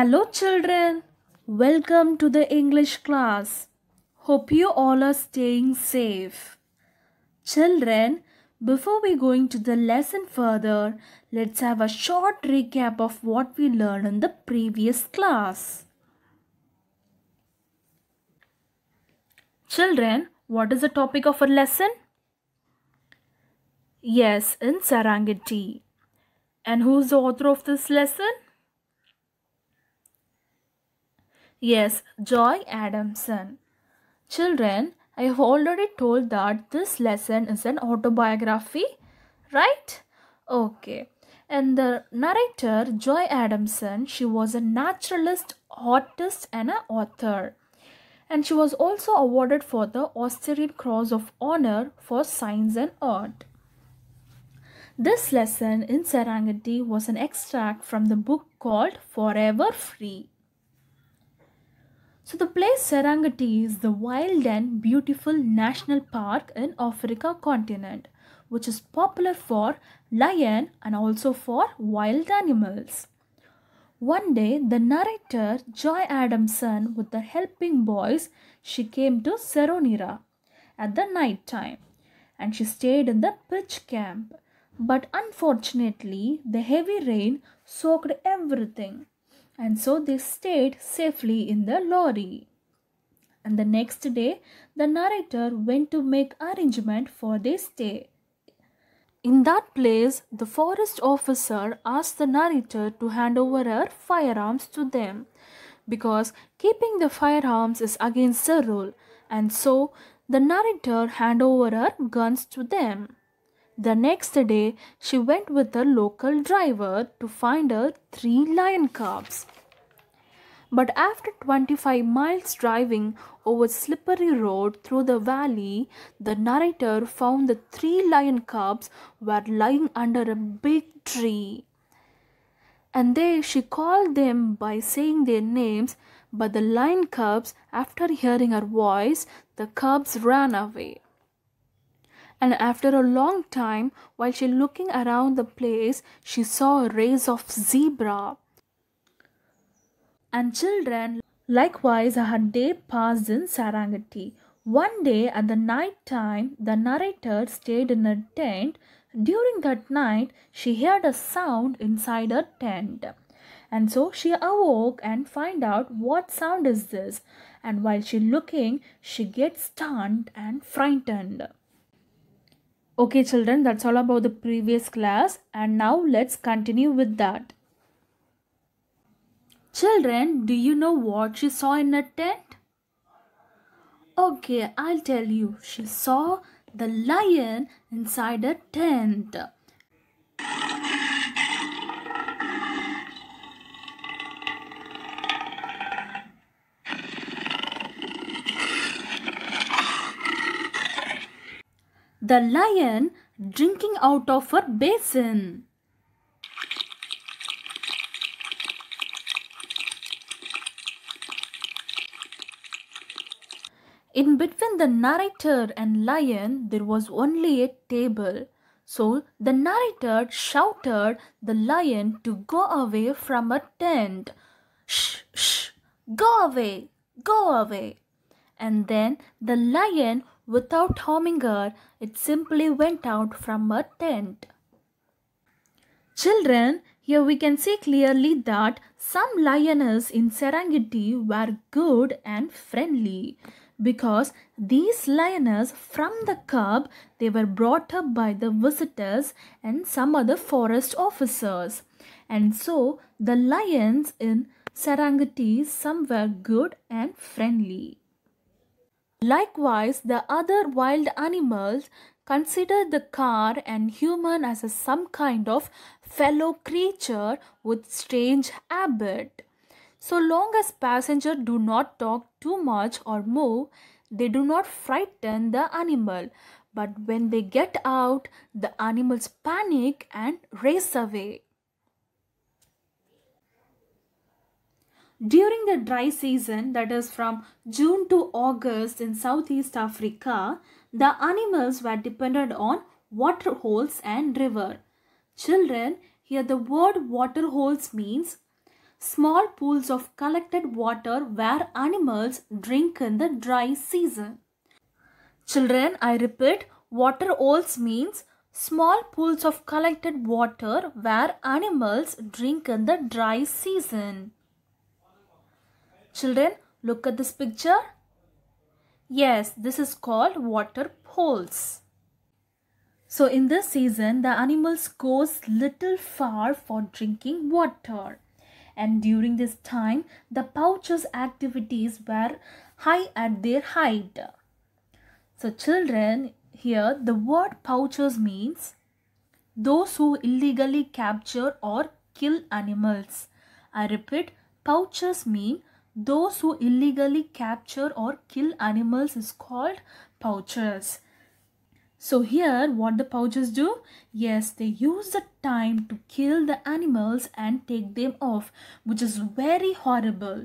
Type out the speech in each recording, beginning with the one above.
Hello children, welcome to the English class. Hope you all are staying safe. Children, before we going to the lesson further, let's have a short recap of what we learned in the previous class. Children, what is the topic of our lesson? Yes, in Serengeti. And who's the author of this lesson? Yes, Joy Adamson. Children, I have already told that this lesson is an autobiography, right? Okay. And the narrator, Joy Adamson, she was a naturalist, artist and an author. And she was also awarded for the Australian Cross of Honor for Science and Art. This lesson in Serengeti was an extract from the book called Forever Free. So the place Serengeti is the wild and beautiful national park in Africa continent, which is popular for lion and also for wild animals. One day, the narrator Joy Adamson with the helping boys, she came to Seronira at the night time and she stayed in the pitch camp. But unfortunately, the heavy rain soaked everything. And so they stayed safely in the lorry. And the next day, the narrator went to make arrangement for their stay. In that place, the forest officer asked the narrator to hand over her firearms to them because keeping the firearms is against the rule. And so, the narrator handed over her guns to them. The next day, she went with a local driver to find her 3 lion cubs. But after 25 miles driving over slippery road through the valley, the narrator found the 3 lion cubs were lying under a big tree. And there she called them by saying their names, but the lion cubs, after hearing her voice, the cubs ran away. And after a long time, while she looking around the place, she saw a race of zebra. And children, likewise, her day passed in Serengeti. One day at the night time, the narrator stayed in a tent. During that night, she heard a sound inside her tent. And so she awoke and find out what sound is this. And while she looking, she gets stunned and frightened. Okay children, that's all about the previous class and now let's continue with that. Children, do you know what she saw in a tent? Okay, I'll tell you. She saw the lion inside a tent. The lion drinking out of her basin. In between the narrator and lion, there was only a table. So the narrator shouted the lion to go away from her tent. Shh, shh, go away, go away. And then the lion, without harming her, it simply went out from her tent. Children, here we can see clearly that some lioness in Serengeti were good and friendly because these lioness from the cub, they were brought up by the visitors and some other forest officers. And so the lions in Serengeti, some were good and friendly. Likewise, the other wild animals consider the car and human as some kind of fellow creature with strange habit. So long as passengers do not talk too much or move, they do not frighten the animal. But when they get out, the animals panic and race away. During the dry season, that is from June to August in Southeast Africa, the animals were dependent on water holes and river. Children, here the word water holes means Small pools of collected water where animals drink in the dry season. Children, I repeat, water holes means small pools of collected water where animals drink in the dry season. Children, look at this picture. Yes, this is called water holes. So in this season, the animals goes little far for drinking water. And during this time, the pouches activities were high at their height. So children, here the word pouches means those who illegally capture or kill animals. I repeat, pouches mean those who illegally capture or kill animals is called pouchers. So here what the pouchers do? Yes, they use the time to kill the animals and take them off, which is very horrible.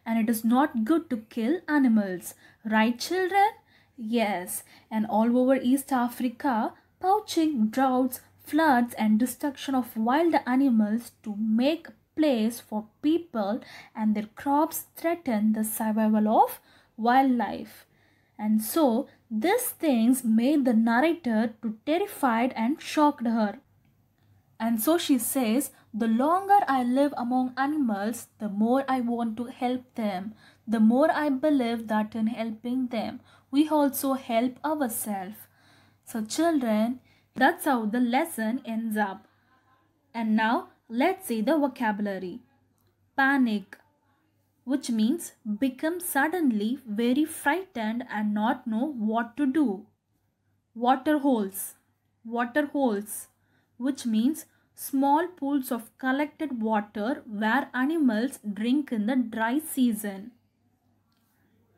And it is not good to kill animals. Right, children? Yes, and all over East Africa, poaching, droughts, floods and destruction of wild animals to make place for people and their crops threaten the survival of wildlife. And so these things made the narrator too terrified and shocked her. And so she says, the longer I live among animals, the more I want to help them. The more I believe that in helping them, we also help ourselves. So children, that's how the lesson ends up. And now let's see the vocabulary. Panic, which means become suddenly very frightened and not know what to do. Water holes, which means small pools of collected water where animals drink in the dry season.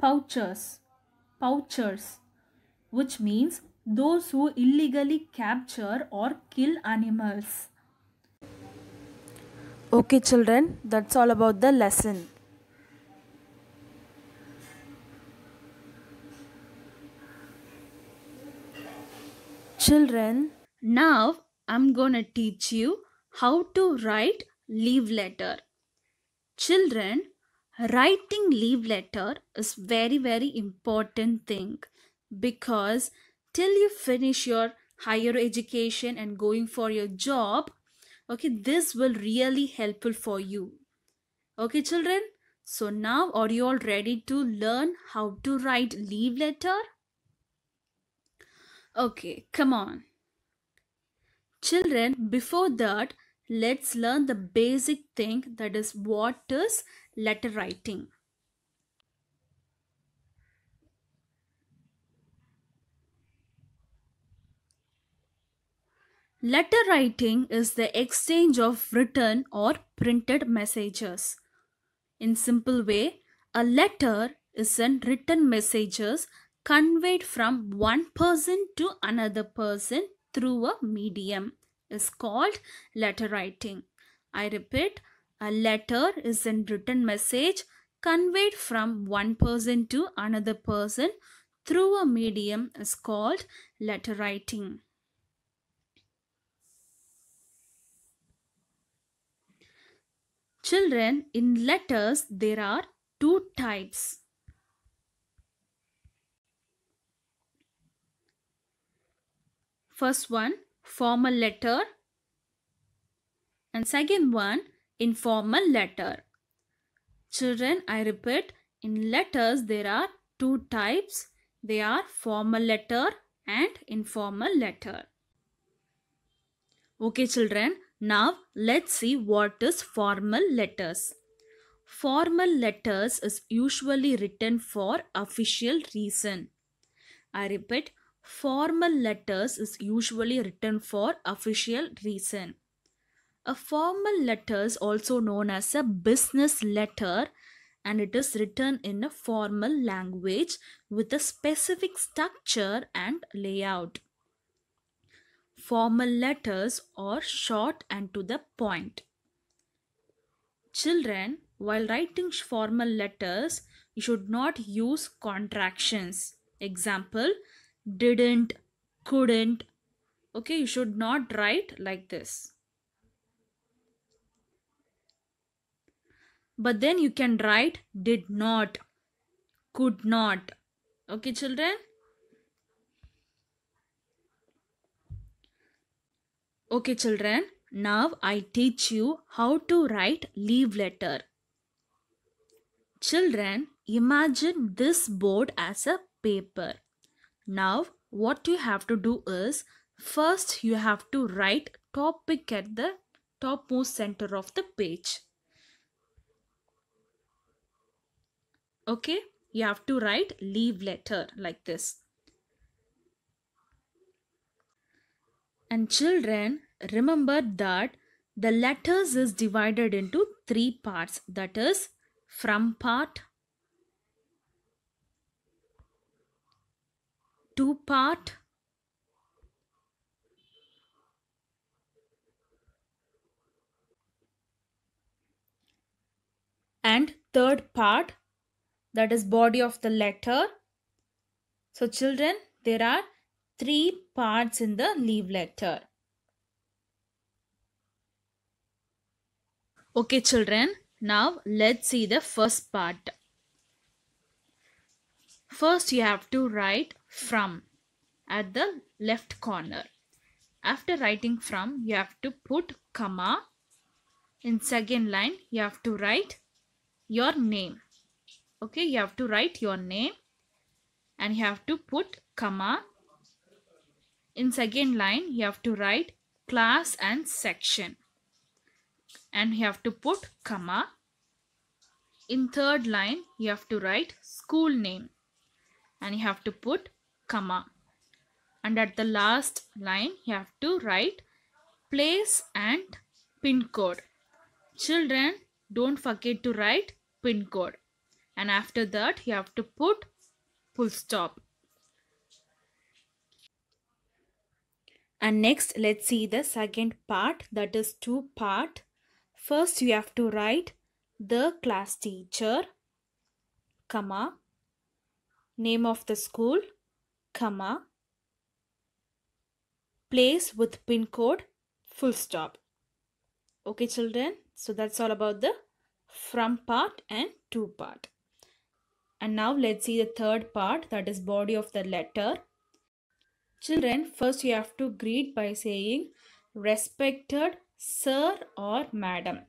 Pouchers, which means those who illegally capture or kill animals. Okay children, that's all about the lesson. Children, now I'm gonna teach you how to write leave letter. Children, writing leave letter is very important thing because till you finish your higher education and going for your job, okay, this will really helpful for you. Okay children, so now are you all ready to learn how to write leave letter? Okay, come on. Children, before that, let's learn the basic thing, that is what is letter writing. Letter writing is the exchange of written or printed messages. In simple way, a letter is an written messages conveyed from one person to another person through a medium is called letter writing. I repeat, a letter is a written message conveyed from one person to another person through a medium is called letter writing. Children, in letters there are two types. First one, formal letter, and second one, informal letter. Children, I repeat, in letters there are two types. They are formal letter and informal letter. Okay children, now let's see what is formal letters. Formal letters is usually written for official reason. I repeat, formal letters is usually written for official reason. A formal letter is also known as a business letter, and it is written in a formal language with a specific structure and layout. Formal letters are short and to the point. Children, while writing formal letters, you should not use contractions. Example, didn't, couldn't. Okay, you should not write like this. but then you can write did not, could not. Okay, children? Okay, children. Now I teach you how to write leave letter. Children, imagine this board as a paper. Now, what you have to do is, first you have to write topic at the topmost center of the page. Okay, you have to write leave letter like this. And children, remember that the letters is divided into three parts, that is from part, to part, and third part, that is body of the letter. So children, there are three parts in the leave letter. Okay children, now let's see the first part. First you have to write from at the left corner. After writing from, you have to put comma. In second line, you have to write your name. Okay, you have to write your name and you have to put comma. In second line, you have to write class and section and you have to put comma. In third line, you have to write school name and you have to put comma. And at the last line, you have to write place and pin code. Children, don't forget to write pin code. And after that, you have to put full stop. And next, let's see the second part, that is two part. First, you have to write the class teacher, comma, name of the school, comma, place with pin code, full stop. Okay, children. So that's all about the from part and to part. And now let's see the third part, that is body of the letter. Children, first you have to greet by saying respected sir or madam.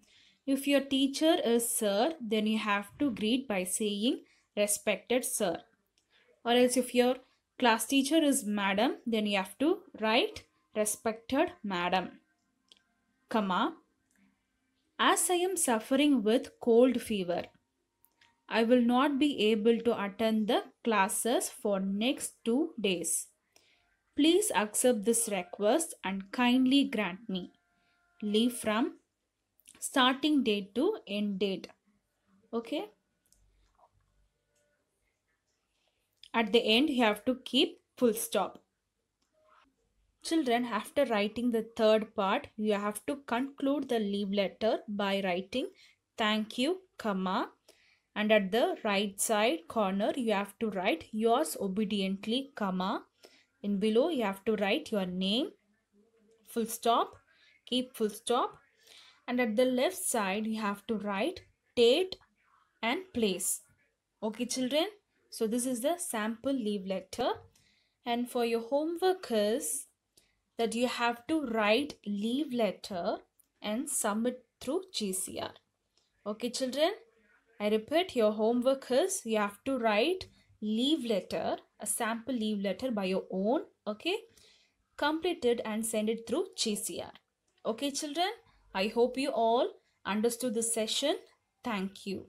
If your teacher is sir, then you have to greet by saying respected sir. Or else if your class teacher is madam, then you have to write respected madam, comma, as I am suffering with cold fever, I will not be able to attend the classes for next 2 days. Please accept this request and kindly grant me leave from starting date to end date. Okay. At the end, you have to keep full stop. Children, after writing the third part, you have to conclude the leave letter by writing thank you, comma, and at the right side corner, you have to write yours obediently, comma. In below, you have to write your name, full stop, keep full stop. And at the left side, you have to write date and place. Okay, children. So this is the sample leave letter. And for your homework is that you have to write leave letter and submit through GCR. Okay, children. I repeat, your homework is you have to write leave letter, a sample leave letter by your own. Okay. Complete it and send it through GCR. Okay, children. I hope you all understood this session. Thank you.